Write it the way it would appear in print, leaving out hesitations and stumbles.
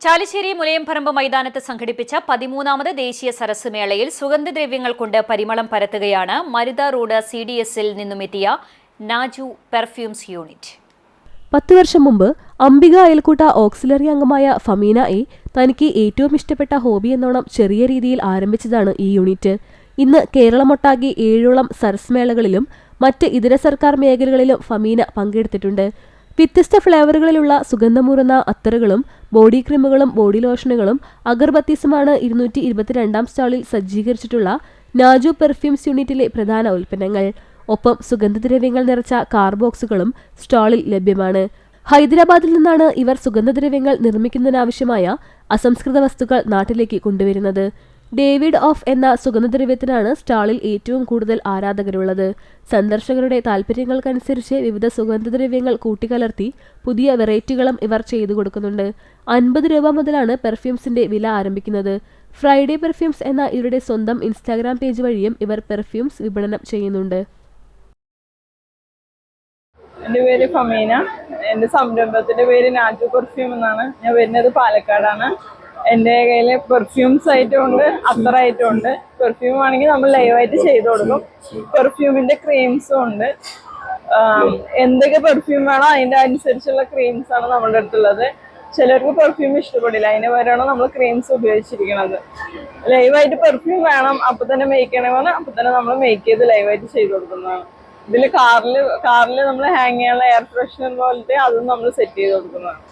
ചാലിശ്ശേരി മുലയംപറമ്പ് മൈതാനത്ത് സംഘടിപ്പിച്ച 13ാമത് ദേശീയ സരസ് മേളയിൽ സുഗന്ധദ്രവ്യങ്ങൾ കൊണ്ട് പരിമളം പരത്തുകയാണ് മരുത റോഡ് CDSൽ നിന്നുമെത്തിയ നാജു പെർഫ്യൂംസ് യൂണിറ്റ്. 10 വർഷം മുമ്പ് അംബിക അയൽക്കൂട്ട ഓക്സിലറി അംഗമായ ഫമീന എ തനിക്ക് ഏറ്റവും ഇഷ്ടപ്പെട്ട ഹോബി എന്നോണം ചെറിയ രീതിയിൽ ആരംഭിച്ചതാണ് ഈ യൂണിറ്റ്. ഇന്ന് കേരളമൊട്ടാകെ 7ഓളം സരസ് മേളകളിലും മറ്റ് ഇതര സർക്കാർ മേഖലകളിലും ഫമീന പങ്കെടുത്തിട്ടുണ്ട്. വ്യത്യസ്ത ഫ്ലേവറുകളിലുള്ള സുഗന്ധമൂറുന്ന അത്തറുകളും ബോഡി ക്രീമുകളും ബോഡി ലോഷനുകളും അഗർബത്തീസുമാണ് 222ാം സ്റ്റാളിൽ സജ്ജീകരിച്ചിട്ടുള്ള നാജു പെർഫ്യൂംസ് യൂണിറ്റിലെ പ്രധാന ഉൽപ്പന്നങ്ങൾ. ഒപ്പം സുഗന്ധദ്രവ്യങ്ങൾ നിറച്ച കാർ ബോക്സുകളും സ്റ്റാളിൽ ലഭ്യമാണ്. ഹൈദരാബാദിൽ നിന്നാണ് ഇവർ സുഗന്ധദ്രവ്യങ്ങൾ നിർമ്മിക്കുന്നതിനാവശ്യമായ അസംസ്കൃത വസ്തുക്കൾ നാട്ടിലേക്ക് കൊണ്ടുവരുന്നത്. ഡേവിഡ് ഓഫ് എന്ന സുഗന്ധദ്രവ്യത്തിനാണ് സ്റ്റാളിൽ ഏറ്റവും കൂടുതൽ ആരാധകരുള്ളത്. സന്ദർശകരുടെ താൽപ്പര്യങ്ങൾക്കനുസരിച്ച് വിവിധ സുഗന്ധദ്രവ്യങ്ങൾ കൂട്ടിക്കലർത്തി പുതിയ വെറൈറ്റികളും ഇവർ ചെയ്തു കൊടുക്കുന്നുണ്ട്. 50 രൂപ മുതലാണ് പെർഫ്യൂംസിന്റെ വില ആരംഭിക്കുന്നത്. ഫ്രൈഡേ പെർഫ്യൂംസ് എന്ന ഇവരുടെ സ്വന്തം ഇൻസ്റ്റാഗ്രാം പേജ് വഴിയും ഇവർ പെർഫ്യൂംസ് വിപണനം ചെയ്യുന്നുണ്ട്. എൻ്റെ പേര് ഫമീന. എൻ്റെ സംരംഭത്തിൻ്റെ പേര് നാജു പെർഫ്യൂം എന്നാണ്. ഞാൻ വരുന്നത് പാലക്കാടാണ്. എൻ്റെ കയ്യിൽ പെർഫ്യൂംസ് ഐറ്റം ഉണ്ട്, അത്തർ ഐറ്റം ഉണ്ട്. പെർഫ്യൂം ആണെങ്കിൽ നമ്മൾ ലൈവായിട്ട് ചെയ്ത് കൊടുക്കും. പെർഫ്യൂമിൻ്റെ ക്രീംസും ഉണ്ട്. എന്തൊക്കെ പെർഫ്യൂം വേണോ അതിൻ്റെ അനുസരിച്ചുള്ള ക്രീംസാണ് നമ്മളുടെ അടുത്തുള്ളത്. ചിലർക്ക് പെർഫ്യൂം ഇഷ്ടപ്പെടില്ല, അതിന് പകരമാണ് നമ്മൾ ക്രീംസ് ഉപയോഗിച്ചിരിക്കുന്നത്. ലൈവായിട്ട് പെർഫ്യൂം വേണം, അപ്പം തന്നെ മേക്ക് ചെയ്യണമെന്ന് അപ്പം തന്നെ നമ്മൾ മേക്ക് ചെയ്ത് ലൈവായിട്ട് ചെയ്ത് കൊടുക്കുന്നതാണ്. ഇതിൽ കാറിൽ നമ്മൾ ഹാങ് ചെയ്യാനുള്ള എയർ ഫ്രഷ്നർ പോലത്തെ അതും നമ്മൾ സെറ്റ് ചെയ്ത് കൊടുക്കുന്നതാണ്.